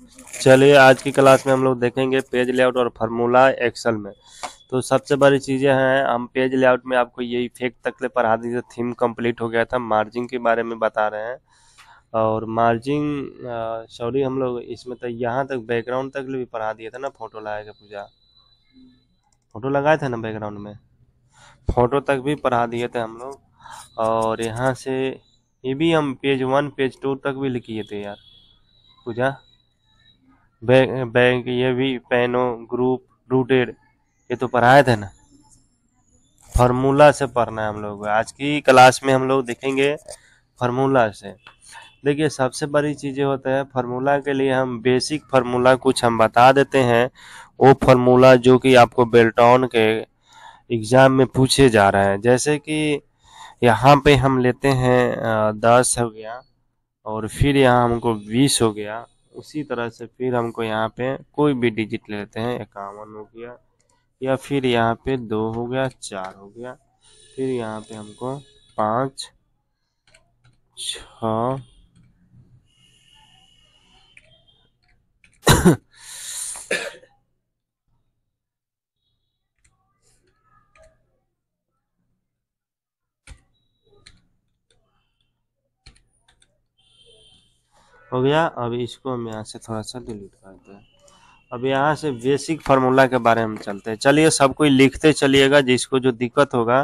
चलिए आज की क्लास में हम लोग देखेंगे पेज लेआउट और फार्मूला एक्सेल में। तो सबसे बड़ी चीज़ें हैं, हम पेज लेआउट में आपको ये इफेक्ट तक ले पढ़ा दी, थीम कंप्लीट हो गया था, मार्जिन के बारे में बता रहे हैं। और मार्जिन सॉरी हम लोग इसमें तो यहाँ तक बैकग्राउंड तक भी पढ़ा दिया था ना, फोटो लगाए के पूजा, फोटो लगाए थे ना बैकग्राउंड में, फोटो तक भी पढ़ा दिए थे हम लोग। और यहाँ से ये भी हम पेज 1 पेज 2 तक भी लिखिए थे यार पूजा। बैंक ये भी पेनो ग्रुप रूटेड ये तो पढ़ाए थे ना। फार्मूला से पढ़ना है हम लोग, आज की क्लास में हम लोग देखेंगे फार्मूला से। देखिए सबसे बड़ी चीज़ें होते हैं फार्मूला के लिए, हम बेसिक फार्मूला कुछ हम बता देते हैं। वो फार्मूला जो कि आपको बेल्टॉन के एग्जाम में पूछे जा रहे हैं, जैसे कि यहाँ पे हम लेते हैं 10 हो गया, और फिर यहाँ हमको 20 हो गया। उसी तरह से फिर हमको यहाँ पे कोई भी डिजिट ले लेते हैं, 51 हो गया, या फिर यहाँ पे 2 हो गया, 4 हो गया, फिर यहाँ पे हमको 5 6 हो गया। अब इसको हम यहाँ से थोड़ा सा डिलीट करते हैं। अब यहाँ से बेसिक फार्मूला के बारे में चलते हैं। चलिए सब कोई लिखते चलिएगा, जिसको जो दिक्कत होगा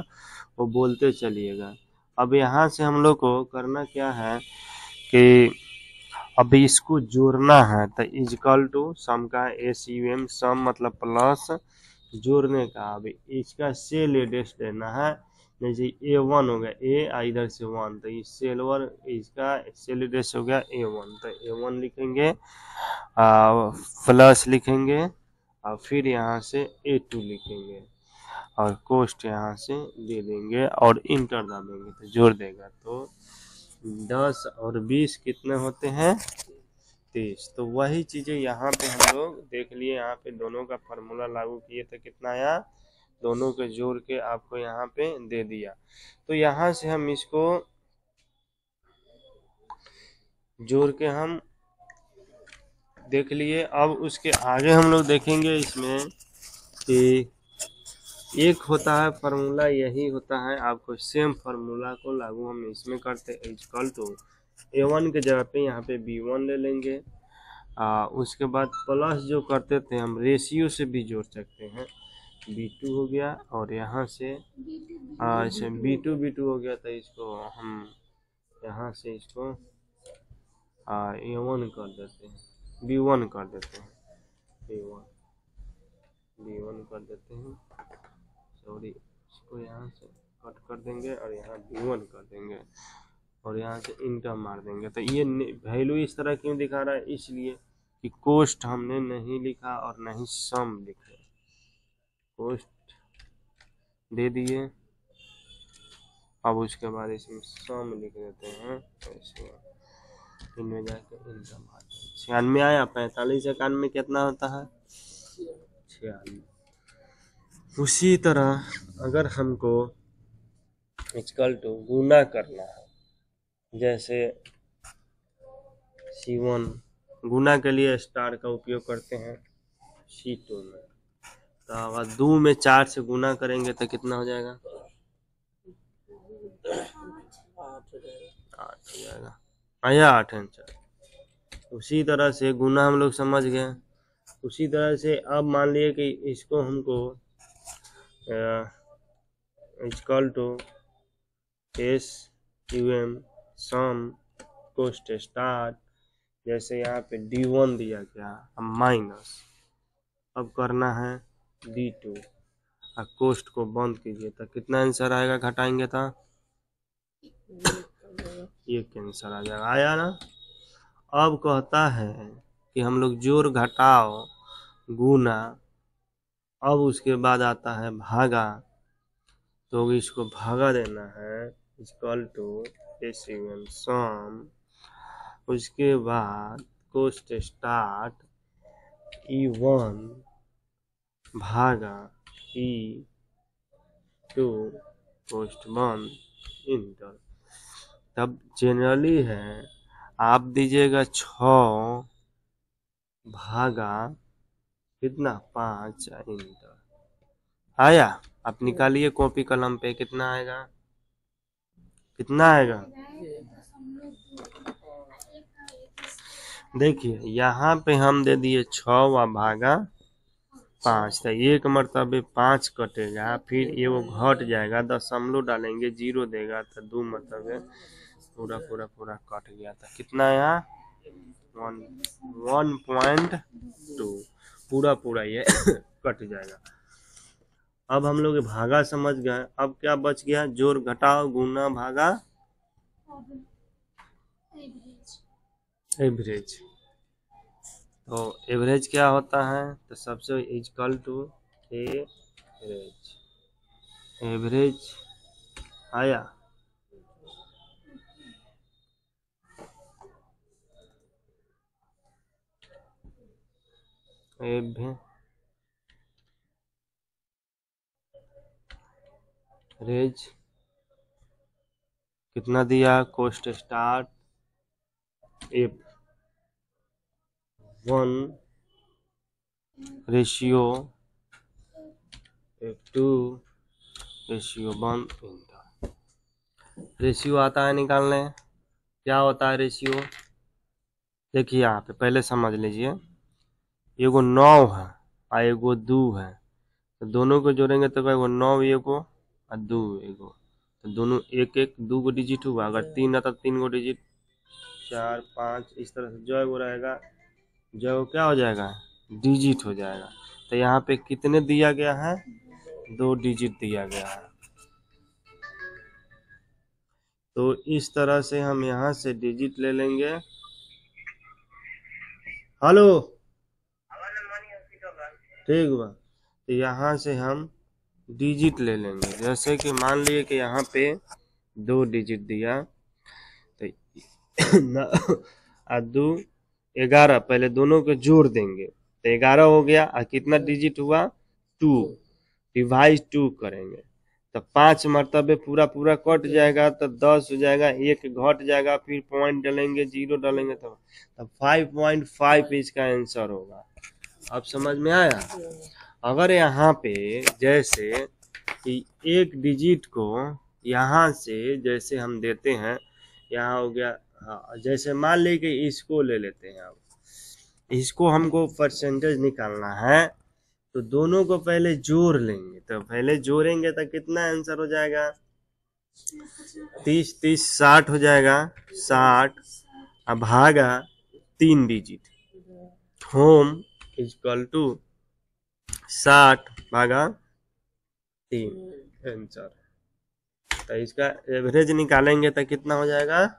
वो बोलते चलिएगा। अब यहाँ से हम लोग को करना क्या है कि अब इसको जोड़ना है, तो इजकल टू सम का SUM, सम मतलब प्लस जोड़ने का। अब इसका सेल एड्रेस देना है, जैसे A1 हो गया, A इधर से 1, तो इस सेलवर इसका सेल एड्रेस हो गया A1, तो A1 लिखेंगे, प्लस लिखेंगे, और फिर यहाँ से A2 लिखेंगे, और कोस्ट यहाँ से दे देंगे और इंटर दबाएंगे तो जोड़ देगा। तो 10 और 20 कितने होते हैं, 30। तो वही चीज़ें यहाँ पे हम लोग देख लिए, यहाँ पे दोनों का फार्मूला लागू किए थे, कितना आया, दोनों के जोड़ के आपको यहाँ पे दे दिया। तो यहाँ से हम इसको जोड़ के हम देख लिए। अब उसके आगे हम लोग देखेंगे इसमें कि एक होता है फार्मूला, यही होता है, आपको सेम फार्मूला को लागू हम इसमें करते हैं। इक्वल टू A1 के जगह पे यहाँ पे B1 ले लेंगे। उसके बाद प्लस जो करते थे हम रेशियो से भी जोड़ सकते हैं, B2 हो गया, और यहाँ से अच्छा B2 हो गया, तो इसको हम यहाँ से इसको A1 कर देते हैं, B1 कर देते हैं, B1 कर देते हैं, सॉरी इसको यहाँ से कट कर देंगे और यहाँ B1 कर देंगे, और यहाँ से इंटर मार देंगे। तो ये वैल्यू इस तरह क्यों दिखा रहा है, इसलिए कि कोस्ट हमने नहीं लिखा और नहीं सम लिखे, कोस्ट दे दिए। अब उसके बाद इसमें सम लिख देते हैं, ऐसे इनमें जाके इंटर मार देंगे। 96 आया, 45 91 कितना होता है, 96। उसी तरह अगर हमको इक्वल टू गुना करना है, जैसे C1 गुना के लिए स्टार का उपयोग करते हैं C2 में, तो अब 2 में 4 से गुना करेंगे तो कितना हो जाएगा, 8 हो जाएगा, आया 8 आंसर। उसी तरह से गुना हम लोग समझ गए। उसी तरह से अब मान लिए कि इसको हमको equal to SUM sum cost start, जैसे यहाँ पे D1 दिया गया, अब माइनस, अब करना है D2, और कोस्ट को बंद कीजिए, तो कितना आंसर आएगा, घटाएंगे तो ये कैंसर आ जाएगा, आया ना। अब कहता है कि हम लोग जोड़ घटाओ गुना, अब उसके बाद आता है भागा, तो इसको भागा देना है इक्वल टू SUM सम, उसके बाद कोस्ट स्टार्ट E1 भागा E2 कोस्ट बंद इंटर। तब जनरली है आप दीजिएगा 6 भागा कितना 5 इंटर। आया? आप निकालिए कॉपी कलम पे, कितना आएगा, कितना आएगा। देखिए यहाँ पे हम दे दिए 6 भागा 5, तो एक मरतबे 5 कटेगा, फिर ये वो घट जाएगा, दशमलव डालेंगे 0 देगा, तो 2 मरतबे पूरा पूरा पूरा कट गया था। कितना आया 1.2 पूरा पूरा ये कट जाएगा। अब हम लोग भागा समझ गए, अब क्या बच गया, जोड़ घटाओ गुना भागा एवरेज। तो एवरेज क्या होता है, तो सबसे इक्वल टू एवरेज, एवरेज आया। एवरेज कितना दिया, cost start F1 ratio F2 ratio 1 inter. Ratio आता है निकालने, क्या होता है रेशियो, देखिए यहाँ पे पहले समझ लीजिए, एगो 9 है और एगो 2 है, तो दोनों को जोड़ेंगे तो एगो 9 एगो और 2 एगो, तो दोनों एक एक 2 गो डिजिट हुआ, अगर 3 है तो 3 गो डिजिट, 4 5 इस तरह से जो वो रहेगा, जो क्या हो जाएगा डिजिट हो जाएगा। तो यहाँ पे कितने दिया गया है, 2 डिजिट दिया गया है। तो इस तरह से हम यहाँ से डिजिट ले लेंगे। हेलो ठीक बा, तो यहाँ से हम डिजिट ले लेंगे, जैसे कि मान लिए कि यहाँ पे 2 डिजिट दिया, तो 2 11, पहले दोनों को जोड़ देंगे तो 11 हो गया, और कितना डिजिट हुआ 2, डिवाइड 2 करेंगे तो 5 मरतबे पूरा पूरा कट जाएगा, तो 10 हो जाएगा, एक घट जाएगा, फिर पॉइंट डालेंगे 0 डालेंगे, तो 5.5 इसका आंसर होगा। अब समझ में आया। अगर यहाँ पे जैसे कि एक डिजिट को यहाँ से जैसे हम देते हैं, यहाँ हो गया, हाँ जैसे मान ली कि इसको ले लेते हैं, अब इसको हमको परसेंटेज निकालना है, तो दोनों को पहले जोड़ लेंगे, तो पहले जोड़ेंगे तो कितना आंसर हो जाएगा, 30 30 60 हो जाएगा, 60 अब भागा 3 डिजिट, होम इक्वल टू 60 भागा 3 आंसर। तो इसका एवरेज निकालेंगे तो कितना हो जाएगा,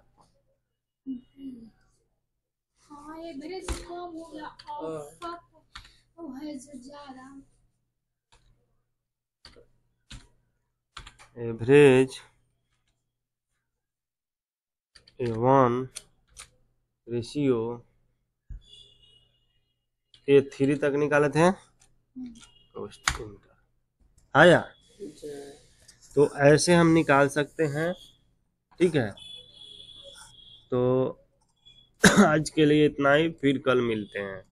एवरेज A1 रेशियो A3 तक निकाले थे, आया। तो ऐसे हम निकाल सकते हैं, ठीक है। तो आज के लिए इतना ही, फिर कल मिलते हैं।